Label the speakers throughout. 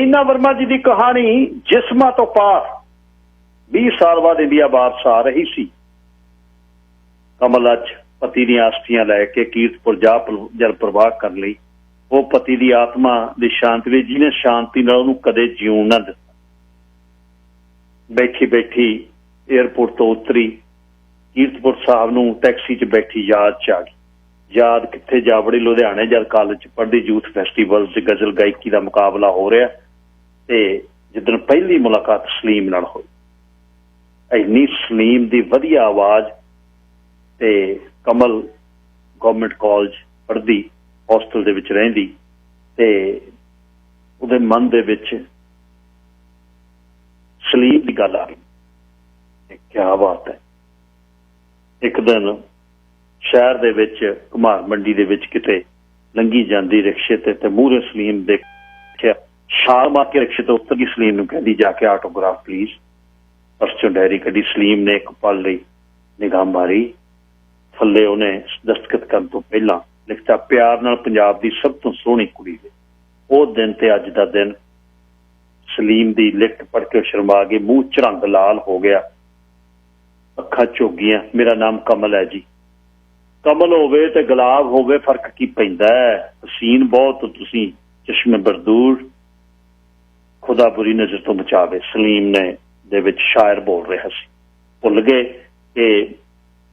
Speaker 1: नीना वर्मा जी की कहानी जिस्मां तो पार 20 साल बाद इंडिया वापस आ रही सी। कमल अज पति दी आस्थियां लैके कीरतपुर जा जल प्रवाह कर ली। वो पति की आत्मा की शांति ली जिन्हें शांति नाल उहनूं कदे जीउण ना दिता। बैठी बैठी एयरपोर्ट तो उतरी, कीरतपुर साहब नूं टैक्सी च बैठी याद च आ गई। याद कित्थे जा वड़ी, लुधियाने जद कॉलेज च पढ़दी यूथ फैसटीवल च गज़ल गायकी का मुकाबला हो रहा ते जिदन पहली मुलाकात सलीम नाल होई। इन्नी सलीम की वधिया आवाज़ ते कमल गवर्नमेंट कॉलेज पढ़दी, हॉस्टल दे विच रहिंदी ते उहदे मन दे विच सलीम की गल आ गई। क्या बात है। एक दिन शहर दे विच घुमार मंडी दे विच किते लंघी जांदी रिक्शे ते मूहरे सलीम देखिया, छाल मार के रिक्शे तो उतर गई। सलीम नूं कहंदी जाके ऑटोग्राफ प्लीज। परसों डायरी कढ़ी। सलीम ने एक पल लई निगाह मारी, थल्ले उन्हें दस्तखत करन तो पहला लिखता प्यार नाल पंजाब दी सब तो सोहनी कुड़ी दे। वो दिन ते अज दा दिन। सलीम दी लिखत पढ़ के शर्मा गए, मूँह झरंग लाल हो गया, अखां झुगियां। मेरा नाम कमल है जी। कमल होवे ते गुलाब होवे फर्क की पैंदा है। हसीन बहुत तुसी चश्मे बरदूर, खुदा बुरी नजर तो बचावे। सलीम ने दे विच शायर बोल रहा सी। भुल गए कि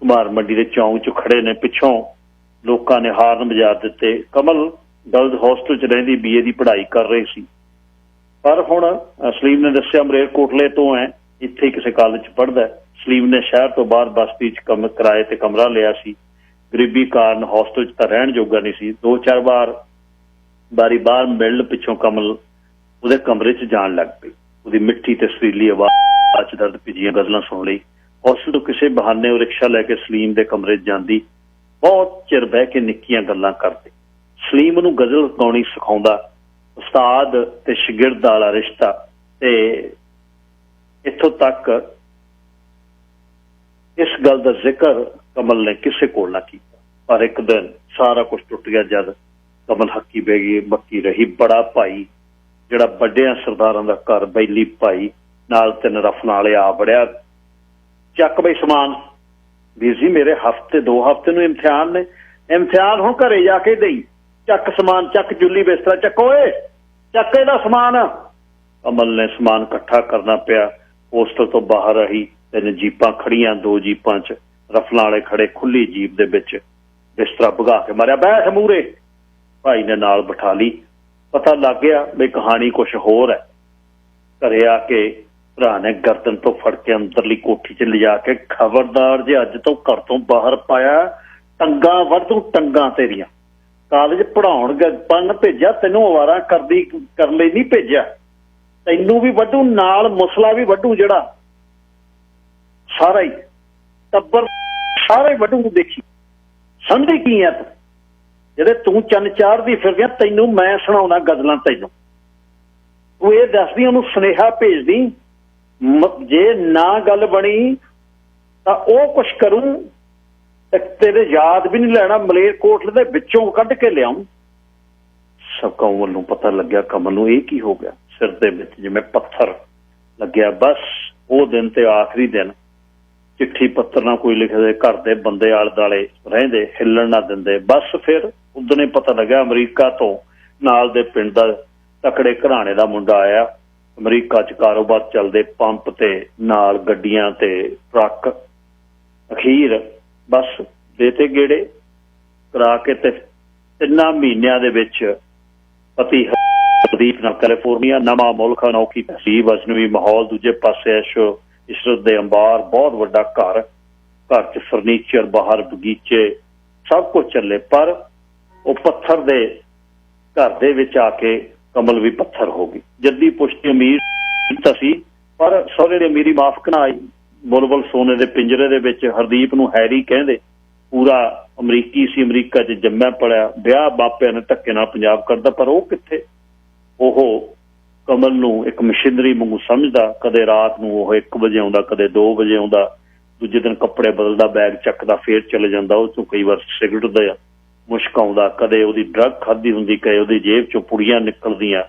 Speaker 1: कुमार मंडी के चौंक च खड़े ने, पिछों लोगों ने हाਰਨ बजा दिते। कमल गर्ल्स हॉस्टल च रहिंदी BA की पढ़ाई कर रही सी। पर हुण सलीम ने दस्सिया मलेरकोटले तो है, इत्थे किसी कॉलेज पढ़दा। सलीम ने शहर तो बाहर बस्ती च किराए ते कमरा लिया सी। गरीबी कारण हॉस्टल च रहण जोगा नहीं सी। 2-4 बारी बाहर मिलण पिछों कमल उहदे कमरे च जाण लग पई। उहदी मिठी ते सुरीली आवाज़ च दर्द भीजियां गज़लां सुण लई। हॉस्टल तो किसी बहाने वो रिक्शा लैके सलीम के कमरे च जांदी, बहुत चिर बह के निक्कियां गल्लां करदी। सलीम नूं गज़ल गाउणी सिखाउंदा। उस्ताद ते शागिर्द वाला रिश्ता ते इत्थों तक इस गल का जिक्र कमल ने किसी को ना किया। पर एक दिन सारा कुछ टुट गया जद कमल हक्की बक्की रही। बड़ा भाई जिहड़ा वड्डियां सरदारां दा घर बैली भाई नाल 3 रफलां वाले आ बड़िया, चक बई समान। ਵੀਰ जी मेरे हफ्ते 2 हफ्ते नूं इम्तिहान ने, इम्तिहान हुण घरे जाके दई। चक समान, चक जुल्ली बिस्तरा चको, चक इहदा समान। कमल ने समान इकट्ठा करना पिया। होस्टल तो बाहर रही 3 जीपां खड़ियां, 2 जीपां च रफलां वाले खड़े, खुली जीप दे विच बिस्तरा भगा के मारिया, बैठ मूहरे। भाई ने नाल बिठा ली। पता लग गया भी कहानी कुछ होर है। घरे आके भरा ने गर्दन तो फड़ के अंदरली कोठी च लिजा के, खबरदार जे अज तो घर तो बाहर पाया टंगा वढ टंगा तेरियां। कॉलेज पढ़ाउण पढ़न भेजा, तैनूं अवारा कर लई नहीं भेजा। तैनूं भी वढू, नाल मुसला भी वढू, जिहड़ा सारा ही टब्बर सारा ही वढू। देखी समझी की है तू, जिहड़े तू चन चाढ़दी फिरदी, तैनूं मैं सुणाउणा गज़लां। तैनूं तू ये दसदी, उहनूं सुनेहा भेजदी, जे ना गल बनी तो वह कुछ करूं तेरे याद भी नहीं लेना, मलेरकोटले दे विचों कढ के लियाऊं। सबका वालों पता लग्या कमल नूं ये की हो गया। सिर दे विच जिवें पत्थर लग्या। बस वो दिन ते आखिरी दिन चिट्ठी पत्र ना कोई लिखदे, घर दे बंदे आले दुआले रहिंदे, हिलण ना दिंदे। बस फिर उदने पता लग्या अमरीका तो नाल दे पिंड दा तकड़े घराणे दा मुंडा आया। अमरीका च कारोबार चलदे, पंप ते नाल गड्डियां ते ट्रक। अखीर बस देते गेड़े करा के ते 3 महीनों दे विच पति हरदीप नाल कैलीफोर्निया, नवा मुल्क, अनोखी तहजीब, अजनबी माहौल, दूजे पासे ऐशो इशरत दे अंबार, बहुत वड्डा घर च फर्नीचर, बाहर बगीचे, सब कुछ चले। पर वो पत्थर दे घर दे विच आके कमल भी पत्थर हो गई। जद्दी पुश्ती अमीर सी, पर सहुरे ने अमीरी माफ कना आई। बुलबुल सोने दे पिंजरे दे विच हरदीप नूं हैरी कहंदे। पूरा अमरीकी सी, अमरीका च जम्मिया पलिया, ब्याह बापिਆਂ ने धक्के नाल पंजाब करदा। पर वो कित्थे, ओह कमल नूं एक मशीनरी वांगू समझदा। कदे रात नूं ओह 1 बजे आउंदा, कदे 2 बजे आउंदा, दूजे दिन कपड़े बदलदा, बैग चकदा, फेर चले जांदा। उह चों कई वार सिगरट दा मुश्क आउंदा, कदे उहदी ड्रग खाधी हुंदी, कदे उहदी जेब चों पुड़ियां निकलदियां।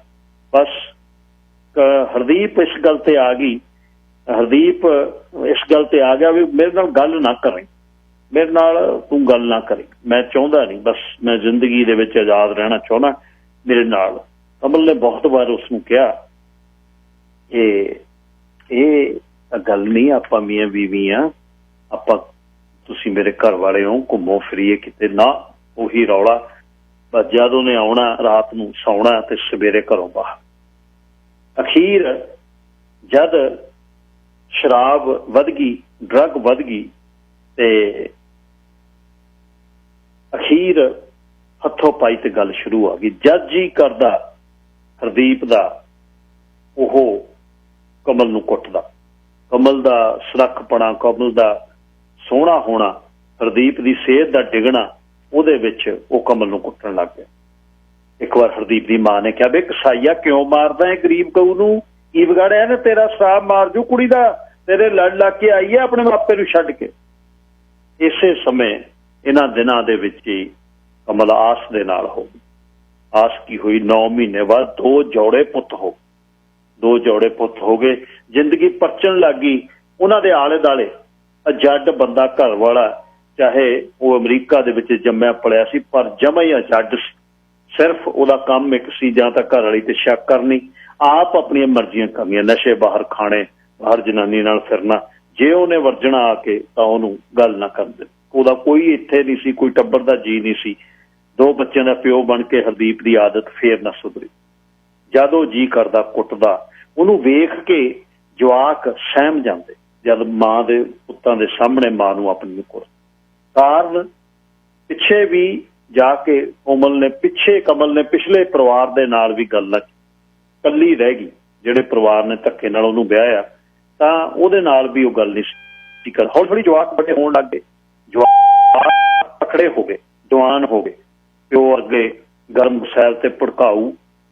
Speaker 1: बस हरदीप इस गल ते आ गई, हरदीप इस गल ते आ गया भी मेरे नाल गल ना करें, मेरे नाल तू गल ना करें, मैं चाहता नहीं, बस मैं जिंदगी दे विच आजाद रहना चाहना, मेरे नाल। कमल ने बहुत बार उसनूं कहा ये गल नहीं, आपां मियां बीवी आ, आपां तुसीं मेरे घर वाले हो, घूमो फिरीए किते ना, उही रौला। बस जद उन्हें आउणा रात नूं सौना ते सवेरे घरों बाहर। अखीर जद शराब वध गई, ड्रग वध गई, ते अखीर हथों पाई ते गल शुरू आ गई। जद जी करदा हरदीप दा ओह कमल नूं कुੱਟਦਾ, कमल दा सुरखपणा, कमल दा सोहना होना, हरदीप दी सेहत दा डिगना, ਉਹਦੇ ਵਿੱਚ ਉਹ कमल ਨੂੰ ਕੁੱਟਣ ਲੱਗ ਗਿਆ। एक बार हरदीप की मां ने कहा बे कसाईया क्यों मारदा है गरीब गऊ नूं, की विगाड़िया ने, तेरा श्राप मार जू कुड़ी दा, तेरे लड़ लग के आई है अपने मापे नूं छड्ड के। इसे समय इन्हां दिनां दे विच ही कमल आस दे नाल हो गई। आस की हुई 9 महीने बाद 2 जोड़े पुत हो, 2 जोड़े पुत हो गए। जिंदगी परचन लग गई उन्हां दे आले दाले। जड बंदा घर वाला, चाहे वो अमरीका दे विच जम्मिया पलिया सी, पर जमा ही जड सी। सिर्फ उहदा काम एक सी, जां तां घर वाली ते शक करनी, आप अपनी मर्जियां करनियां, नशे बाहर खाने, बाहर जनानी नाल फिरना। जे उहने वर्जना आके तां उहनूं गल ना करदे। उहदा कोई इत्थे नहीं सी, कोई टब्बर दा जी नहीं सी। 2 बच्चों का प्यो बन के हरदीप की आदत फिर ना सुधरी। जद वो जी करदा कुੱਟਦਾ, उहनूं वेख के जवाक सहम जाते। जब मां दे पुत्तां दे सामने मां नूं अपनी नूं कुੱਟ, कारण पिछे भी जाके कमल ने पिछले परिवार दे नाल भी गल कल्ली रह गई। जिहड़े परिवार ने धक्के नाल उहनूं ब्याहिआ तां उहदे नाल भी वो गल नहीं सी कर। हौली हौली जवाक बड़े होण लग गए, जवाक तकड़े हो गए, जवान हो गए। प्यो अगे गर्म गुसैल ते भड़काऊ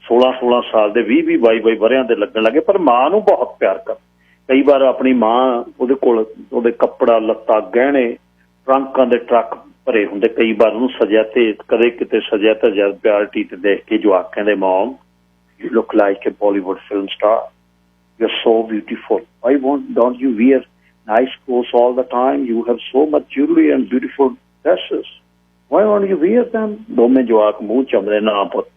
Speaker 1: 16-16 साल दे 20-20 22 वरियां दे लगन लगे, पर मां नूं बहुत प्यार कर। कई बार अपनी मां उहदे कोल उहदे कपड़ा लत्ता गहने ट्रंकां दे ट्रक भरे हुंदे, कई बार उहनूं सजिया ते कदे किते सजिया धजिया प्यारिटी ते देख के जवाक कहंदे mom you look like a Bollywood film star, you are so beautiful, why don't you wear nice clothes all the time, you have so much jewellery and beautiful dresses, why don't you wear them. दोवें जवाक मूँह चमदे ना पुत्त।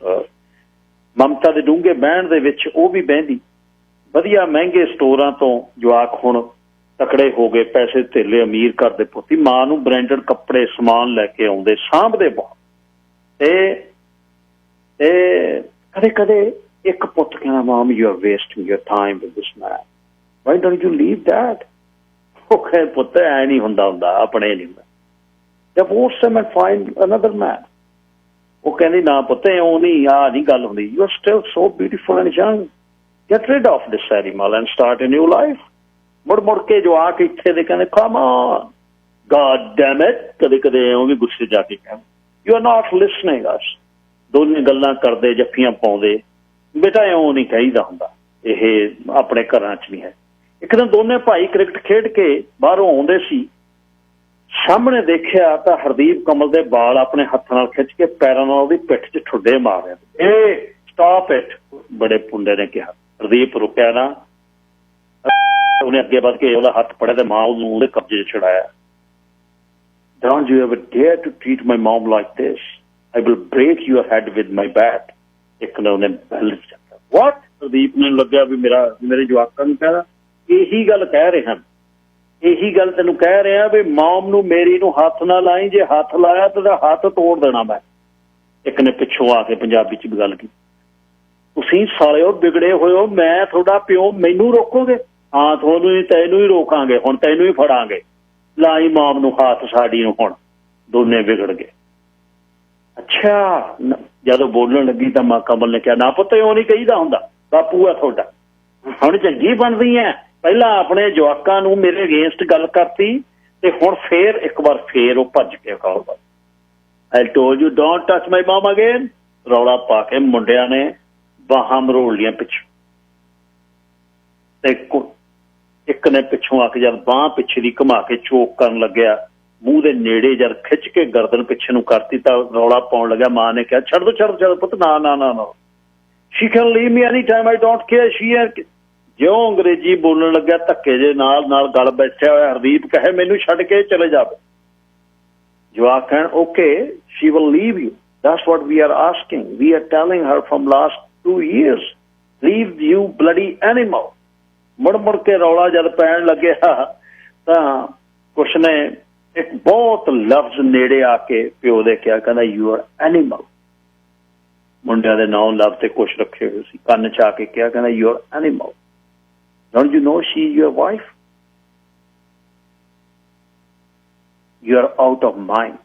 Speaker 1: ममता दे डूंगे बहण दे विच ਉਹ भी बहंदी। वधिया महंगे स्टोरां तो जवाक हुण तकड़े हो गए, पैसे धेले अमीर घर दे पुत्ती, मां नूं ब्रांडेड कपड़े समान लैके आउंदे, सांभदे बहुत। ते कदे कदे एक पुत्त कहना mom you are wasting your time with this man, why don't you leave that. वो कहे पुत्त ऐ नहीं हुंदा अपने नहीं हुंदा, divorce him and find another man. वो कहंदी ना पुत्त इउं नहीं, आ नहीं गल हुंदी, you are still so beautiful and young, get rid of this animal and start a new life. मुड़ मुड़ के जवाक इत्थे दे कहंदे come on god damn it, कदे कदे इउं भी गुस्से जाके कहंदे you are not listening us. दोनों गल्लां करदे, जफ्फियां पाउंदे, बेटा इउं नहीं कहीदा हुंदा, इह अपने घरां च नहीं है। एक दिन दोनों भाई क्रिकेट खेड के बाहरों आउंदे सी, सामने देखिया तां हरदीप कमल दे बाल अपने हत्थां नाल खिच के पैरां नाल ओहदी पिठ 'च ठुड्डे मार रहा। ए स्टॉप इट, बड़े पुंडे ने कहा। हरदीप रुकिया ना, उन्हें अगे बढ़ के ਉਹਦਾ हथ फड़े तो मां ਉਹਦੇ कब्जे च छुड़ाया। Don't you ever dare to treat my mom like this, I will break your head with my bat। एक ने उन्हें बैल चक्का। What? हरदीप ने लग्या भी मेरे जवाकां नूं कहदा यही गल कह रहे हैं, यही गल तैनूं कह रहे हैं भी मॉम नूं मेरी नूं हथ ना लाई, जे हथ लाया तो हथ तोड़ देना मैं। एक ने पिछों आके पंजाबी च गल की, तुसीं सालिओ बिगड़े होए हो, मैं तुहाडा प्यो, मैनूं रोकोगे? हाँ थोनू ही तैनू ही रोकांगे, हुण तैनू ही फड़ांगे, लाई मॉम नूं हाथ साडी नूं। हुण दोने बिगड़ गए। अच्छा जदों बोलण लगी तां मां कमल ने कहा ना पुत्त इउं नहीं कहीदा हुंदा, बापू है तुहाडा, हुण चंगी बनदी है, पहला अपने जवाकां नूं मेरे अगेंस्ट गल करती ते हुण फिर एक बार फिर वो भज के कहा I told you don't touch my mom again. रौला पा के मुंडिया ने बाहां मरोड़ लियां पिछों, एक ने पिछों आके जब बांह पिछे दी घुमा के चोक करन लग्या, मूँह दे नेड़े जब खिच के गर्दन पिछे नूं करती तां रौला पाउण लग्या। मां ने कहा छड़ दो पुत्त, ना ना ना ना she can leave me any time, I don't care, she है। ज्यों अंग्रेजी बोलने लग्या धक्के जे नाल गल बैठा होया हरदीप कहे मैनू छड्ड के चले जावे। जवाब कहन okay she will leave you, that's what we are asking, we are telling her from last 2 years, leave you bloody animal. मुड़ मुड़ के रौला जद पैन लग्या तां कुछ ने एक बहुत लफ्ज नेड़े आके प्यो दे क्या कहंदा यू आर एनिमल। मुंडिया दे नाम लफ्ज कुछ रखे हुए सी, कन्न च आके क्या कहंदा you are animal, don't you know she is your wife, you are out of mind.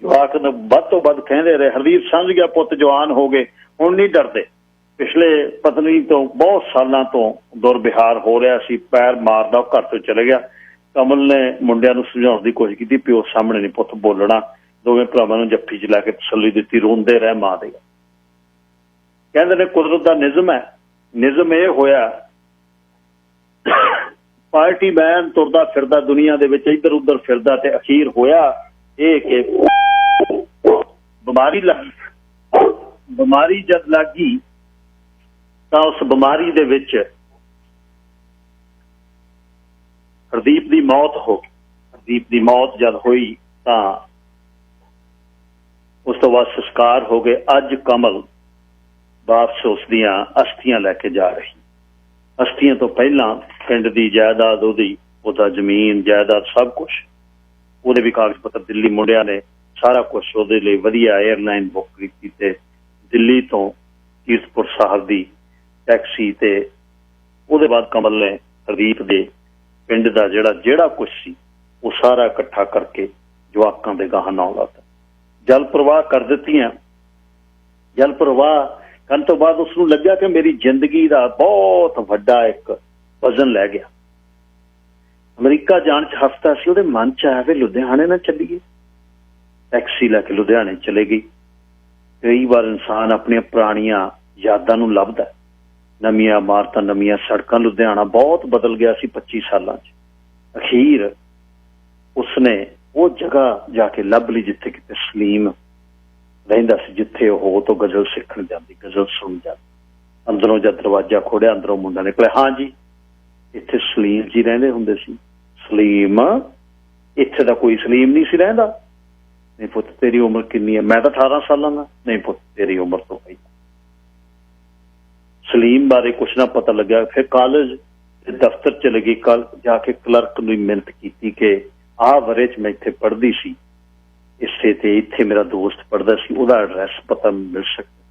Speaker 1: जवाक बद तो बद कहते रहे। हरदीप समझ गया पुत जवान हो गए, हुण नहीं डरते। पिछले पत्नी तो बहुत सालों तो दुर्व्यवहार हो रहा सी, पैर मारदा घर तो चले गया। कमल ने मुंडिया नूं समझाउण दी कोशिश की, प्यो सामने नहीं पुत बोलना। दोवें भरावां नूं जफ्फी च लैके तसल्ली दित्ती, रोंदे रहे मां दे। कहंदे ने कुदरत दा निज़म है, निज़म ये होया पार्टी मैन तुरदा फिरदा दुनिया दे विच इधर उधर फिरदा ते अखीर होया ये कि बीमारी जद लगी तां उस बीमारी दे विच हरदीप दी मौत हो गई। हरदीप दी मौत जद हुई तां उस तो बाद संस्कार हो गए। अज कमल वापस उसदियां अस्थियां लैके जा रही। अस्थियां तो पहला पिंड की जायदाद, ओहदा जमीन जायदाद सब कुछ, ਉਹਦੇ भी कागज पत्र दिल्ली मुंडिया ने सारा कुछ ਉਹਦੇ ਲਈ ਵਧੀਆ एयरलाइन बुक की ते दिल्ली तो कीरतपुर साहब की टैक्सी ते ਉਹਦੇ बाद कमल ने हरदीप दे पिंड का ਜਿਹੜਾ कुछ सी वो सारा इकट्ठा करके जवाकां दे गाह नाल लाता। जल प्रवाह कर दित्तियां। जल प्रवाह करन तो बाद उसनूं लग्या कि मेरी जिंदगी का बहुत वड्डा एक वजन लै गया। अमरीका जाण च हफ्ता सी, ਉਹਦੇ मन च आया भी लुधियाने ना चलीए। टैक्सी लैके लुधियाने चले गई। कई बार इंसान अपनी पुरानियां यादां नूं लभदा, नवीआं इमारतां नवीआं सड़कां, लुधियाना बहुत बदल गया सी 25 सालां च। अखीर उसने वो जगह जाके लभ ली जिथे किते सलीम रहिंदा सी, जिथे वो तो गजल सीखण जांदी, गजल सुण जांदी। अंदरों जद दरवाजा खोलिया, अंदरों मुंडा निकलिया, हाँ जी इत्थे सलीम जी रहिंदे हुंदे सी। सलीम? इत्थे दा कोई सलीम नहीं सी रहिंदा। नहीं पुत तेरी उम्र कितनी है? मैं तो 18 साल का। नहीं पुत तेरी उम्र तो है। सलीम बारे कुछ ना पता लगा। फिर कॉलेज दफ्तर चले गई, कल जाके क्लर्क नूं मिन्नत की कि आ वरे च मैं इत्थे पढ़दी सी, इसे ते इत्थे मेरा दोस्त पढ़दा सी, उहदा एड्रैस पता मिल सकता।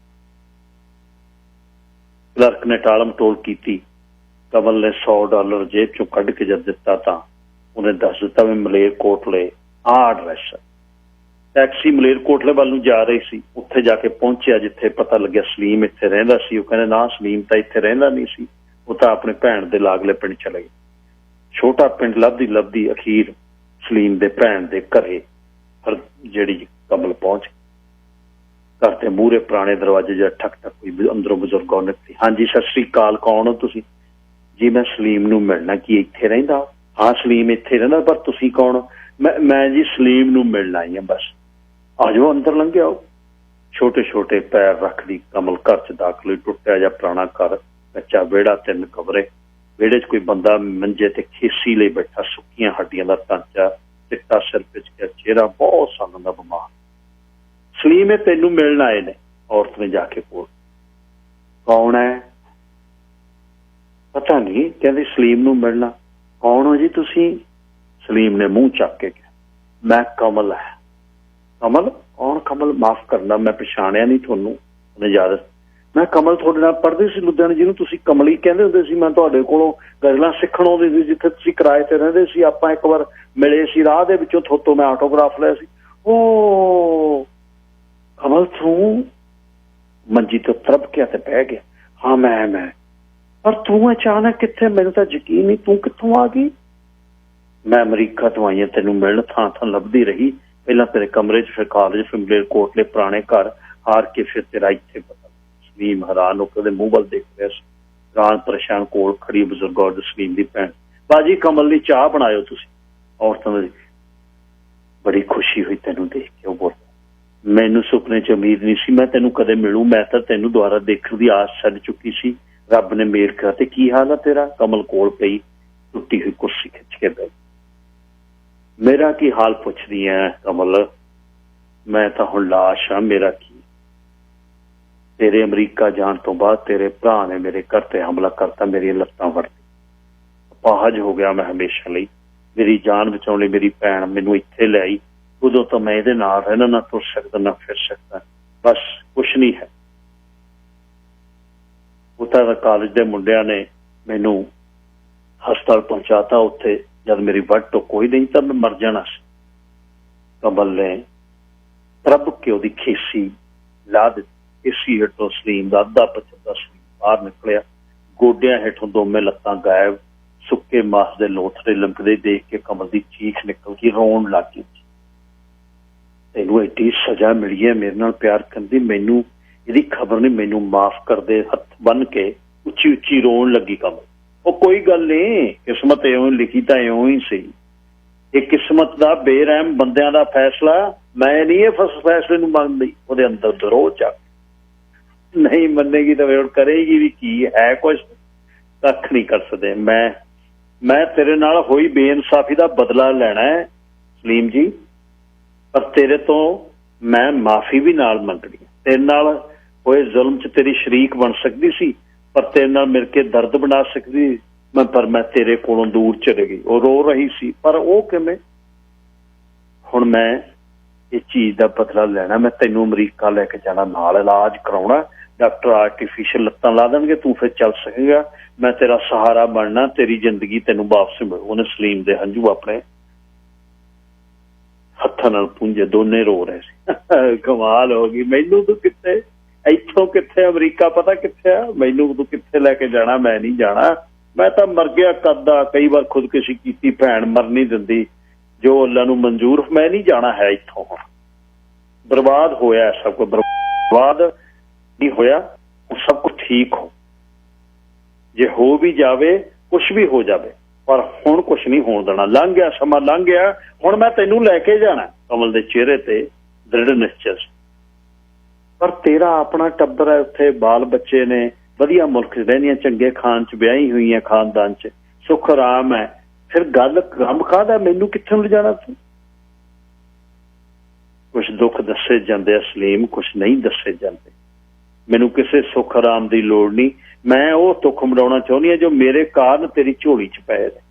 Speaker 1: क्लर्क ने टालम टोल की। कमल ने $100 जेब चों कढ़ के जब दिता तां उन्हें दस दिता भी मलेरकोटले आ एड्रैस है। टैक्सी मलेरकोटले वाल नूं जा रही सी। उत्थे जाके पहुंचिया जिथे पता लग्या सलीम इत्थे रहिंदा सी। वो कहंदे ना सलीम तां इत्थे रहिंदा नहीं सी, वो तां अपने भैण दे लागले पिंड चले गए। छोटा पिंड लभदी लभदी अखीर सलीम दे भैण दे घरे पर जिहड़ी कमल पहुंच घर के मूहरे पुराने दरवाजे जो ठक ठक हुई, अंदरों बजुर्ग निकली। हाँ जी सत श्री अकाल, कौन हो तुसीं? जी मैं सलीम नूं मिलना। की इत्थे रहिंदा? हाँ सलीम इत्थे रहिंदा, पर तुसीं कौन हो? मैं जी सलीम नूं मिलण आई हां, बस आ जाओ अंदर लंघ आओ। छोटे छोटे पैर रखदी कमल घर च दाखल हुई। टुटिया जा पुराना घर, कच्चा वेड़ा, 3 कमरे। वेड़े च कोई बंदा मंजे ते खेसी ले बैठा, सुक्कियां हड्डियां दा ढांचा, चिट्टा सिर पिचकिया चेहरा, बहुत सालों दा बीमार। सलीम है तेनू मिलण आए ने। औरत ने जाके बोल, कौन है? पता नहीं, कहते सलीम नूं मिलना। कौन हो जी तुसीं? सलीम ने मुंह चक के कहा, मैं कमल है। कमल? कौन कमल? माफ करना मैं पछाणिया नहीं तुहानूं। उन्हें इजाजत। मैं कमल तुहाडे नाल पढ़दी सी लुधियाने, जिहनूं तुसीं कमली कहंदे हुंदे सी। मैं तुहाडे कोलों गज़लां सिੱਖਣ आउंदी सी, जिथे तुसीं किराए ते रहिंदे सी। आपां एक बार मिले सी, राह दे विचों थोतों मैं आटोग्राफ लिया सी। ओ कमल तू? मंजी तो तरब गया ते बह गया। हाँ मैं पर तू अचानक कित्थे? मैनूं तां यकीन नहीं, तू कित्थों आ गई? मैं अमरीका तो आई हां तेनूं मिलण, थां थां लभदी रही। पहलां तेरे कमरे च, फिर कॉलेज, फिर मलेरकोटले पुराने घर, हार के फिर तेरा इत्थे पता। सलीम हैरान होकर ਉਹਦੇ ਮੂੰਹ ਵੱਲ देख रहा सी। हैरान परेशान कोल खड़ी बजुर्ग औरत सलीम दी भैण, बाजी कमल लई चाह बनायो तुसीं। औरतां दी बड़ी खुशी हुई तेनूं देख के। वो बोल, मैनू सुपने च उम्मीद नहीं सी मैं तेनू कदे मिलूं, मैं तो तेनू दुआरा देखने की आस छड्ड चुकी सी। रब ने मेल करा ते की हाल है तेरा? कमल कोल पई टुटी हुई कुर्सी खिंच के बह, मेरा की हाल पुछदी है कमल? मैं तो हुण लाश हाँ, मेरा की? तेरे अमरीका जान तो बाद तेरे भरा ने मेरे घर ते हमला करता, मेरी लत्तां वड़ती, अपाहज हो गया मैं हमेशा लई। मेरी जान बचाने लई मेरी भैन मैनू इत्थे ले आई, उदों तो मैं इहदे नाल रहना, ना तुर सकदा ना फिर सकदा, बस कुछ नहीं है। उता कॉलेज के मुंडिया ने मैनू हस्पताल पहुंचाता, उत्थे जब मेरी वट तो कोई नहीं तो मैं मर जाना सी। कमल ने प्रभ क्यों दी खीसी ला दी, इसी हेठों सलीम का अद्धा पचदा सलीम बाहर निकलिया, गोडियां हेठों दोवें लत्तां गायब, सुक्के मास के लोथड़े लंघदे देख के कमल की चीख निकल गई, रोन लग गई। तेनू एडी सजा मिली है मेरे नाल प्यार करन दी, मैनू इहदी खबर नहीं, मैनू माफ कर दे, हथ बन के उच्ची उच्ची रोन लगी कमल। वो कोई गल नहीं, किस्मत इउं लिखी तो इउं ही सी, ये किस्मत का बेरहम बंदियां दा फैसला। मैं नहीं इस फैसले नूं मनदी, उहदे अंदर दरोह चा नहीं मनेगी तो फिर करेगी भी की है, कुछ कख नहीं कर सकते। मैं तेरे नाल होई बेइंसाफी का बदला लेना है सलीम जी, पर तेरे तो मैं माफी भी नाल मंगनी है। तेरे नाल होए जुल्म च तेरी शरीक बन सकती सी, पर तेरे नाल मिल के दर्द बना सकती मैं, पर मैं तेरे कोलों दूर चले गई। वो रो रही सी, पर वो किवें? हुण मैं इस चीज का बदला लेना, मैं तेनों अमरीका लैके जाना, नाल इलाज कराउणा, डॉक्टर आर्टिफिशियल लत्तां ला देणगे, तू फिर चल सकेगा, मैं तेरा सहारा बनना, तेरी जिंदगी तेनों वापस मिलू। उन्हें सलीम दे हंझू अपने हत्थां नाल पूंजे, दोने रो रहे सी। कमाल हो गई, मैनू तू कित्थे, इत्थों कित्थे, अमरीका पता कित्थे आ, मैनू तू कित्थे लैके जाना? मैं नहीं जाना, मैं तो मर गया कदा, कई बार खुदकुशी की, भैन मर नहीं दिंदी, जो अल्लाह नूं मंजूर, मैं नहीं जाना है इत्थों। बर्बाद होया सब कुछ, बर्बाद नहीं होया, सब कुछ ठीक हो, जे हो भी जावे, कुछ भी हो जावे, पर हुण कुछ नहीं होण देना। लंघ गया समा, लंघ गया, हुण मैं तैनू लैके जाना। कमल दे चेहरे ते दृढ़ निश्चय, पर तेरा अपना टब्बर है उत्थे, बाल बच्चे ने, वधिया मुल्क च रहंदियां, चंगे खान च ब्याही हुई है, खानदान च सुख आराम है, फिर गल गम काहदा? मैनू कित्थे ले जाना तू? कुछ दुख दसे जांदे सलीम, कुछ नहीं दसे जांदे। मैनू किसी सुख आराम की लोड़ नहीं, मैं वो दुख मिटाउणा चाहुंदी हां जो मेरे कारण तेरी झोली च पए ने।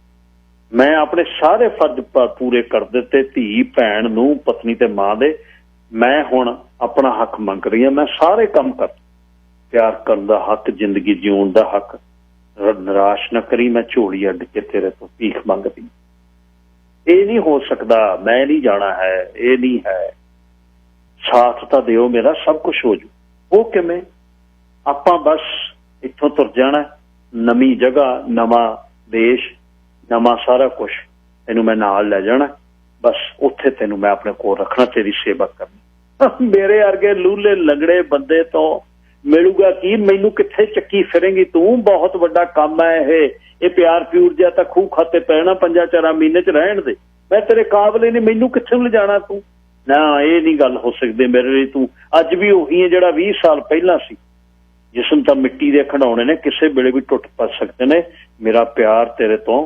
Speaker 1: मैं अपने सारे फर्ज पूरे कर दिते, धी भैन नूं पत्नी ते मां दे। मैं हुण अपना हक मंग रही हां, मैं सारे काम कर, प्यार करन दा हक, जिंदगी जीउण दा हक, निराश न करी, मैं झोली अड्ड के तेरे तो भीख मंगदी। ये नहीं हो सकता, मैं नहीं जाना है, ये नहीं है, साथ तो दिओ मेरा, सब कुछ हो जू। वो किवें? आपां बस इत्थों तुर जाना, नवीं जगह, नवां देश, नवां सारा कुछ, तेनू मैं नाल लै जाना, बस उत्थे तेनू मैं अपने कोल रखना, तेरी सेवा करनी। मेरे अर्गे लूले लंगड़े बंदे तो मिलूगा की? मैनू कित्थे चक्की फिरेंगी तू? बहुत वड्डा काम है ये प्यार प्यूर जिहा तां खूह खाते पैना, 5-4 महीने च रहण दे, मैं तेरे काबले नहीं, मैनू कित्थे ले जाना तू? ना, ये नहीं गल हो सकती मेरे लिए। तू अज भी उही है जिहड़ा 20 साल पहला सी। जिसम तां मिट्टी दे खिडौणे ने, किसे वेले भी टुट पा सकते ने। मेरा प्यार तेरे तो,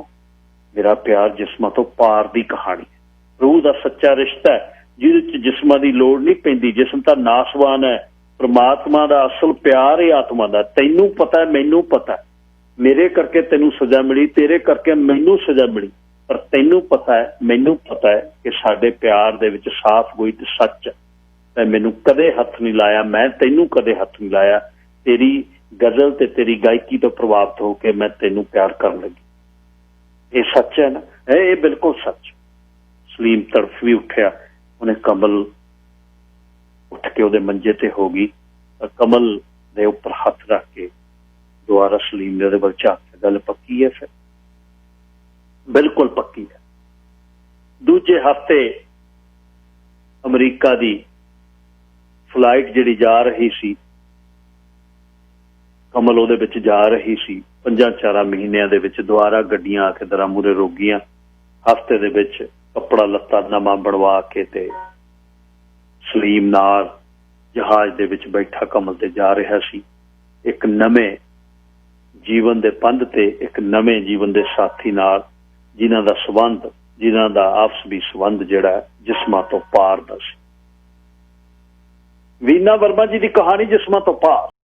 Speaker 1: मेरा प्यार जिस्मां तो पार दी कहानी है, रूह दा सच्चा रिश्ता है, जिहदे च जिस्मां दी लोड़ नहीं पैंदी। जिस्म तां नासवान है, परमात्मा दा असल प्यार ही आत्मा दा। तैनू पता है, मैनू पता है, मेरे करके तैनू सजा मिली, तेरे करके मैनू सजा मिली, पर तैनू पता है, मैनू पता है कि साडे प्यार दे विच साफ कोई ते सच है। मैनू कदे हथ नहीं लाया, मैं तैनू कदे हथ नहीं लाया। तेरी गजल ते तेरी गायकी तो प्रभावित होकर मैं तैनू प्यार करन लगी। ये सच है ना? ये बिल्कुल सच। सलीम तड़फ भी उठिया, उन्हें कमल उठ के उहदे मंजे ते हो गई, कमल दे उपर हथ रख के दोबारा सलीम ने उहदे वल झाक के, गल पक्की है? फिर बिल्कुल पक्की है। दूजे हफ्ते अमरीका दी फ्लाइट जिहड़ी जा रही सी, कमल उहदे विच जा रही सी, 5-4 महीनों दे विच दोबारा गड्डियां आके दरां मूहरे रोगियां, हफ्ते दे विच कपड़ा लत्ता नवां बनवा के ते ਸਲੀਮ ਨਾਲ ਜਹਾਜ਼ ਦੇ ਵਿੱਚ ਬੈਠਾ ਕਮਲ ਤੇ ਜਾ ਰਿਹਾ ਸੀ। ਇੱਕ ਨਵੇਂ ਜੀਵਨ ਦੇ ਪੰਧ ਤੇ ਇੱਕ ਨਵੇਂ ਜੀਵਨ ਦੇ ਸਾਥੀ ਨਾਲ ਜਿਨ੍ਹਾਂ ਦਾ ਸੰਬੰਧ, ਜਿਨ੍ਹਾਂ ਦਾ ਆਪਸੀ ਸੰਬੰਧ ਜਿਹੜਾ ਜਿਸਮਾਂ ਤੋਂ ਪਾਰ ਦਾ ਸੀ। ਵੀਨਾ ਵਰਮਾ ਜੀ ਦੀ ਕਹਾਣੀ ਜਿਸਮਾਂ ਤੋਂ ਪਾਰ।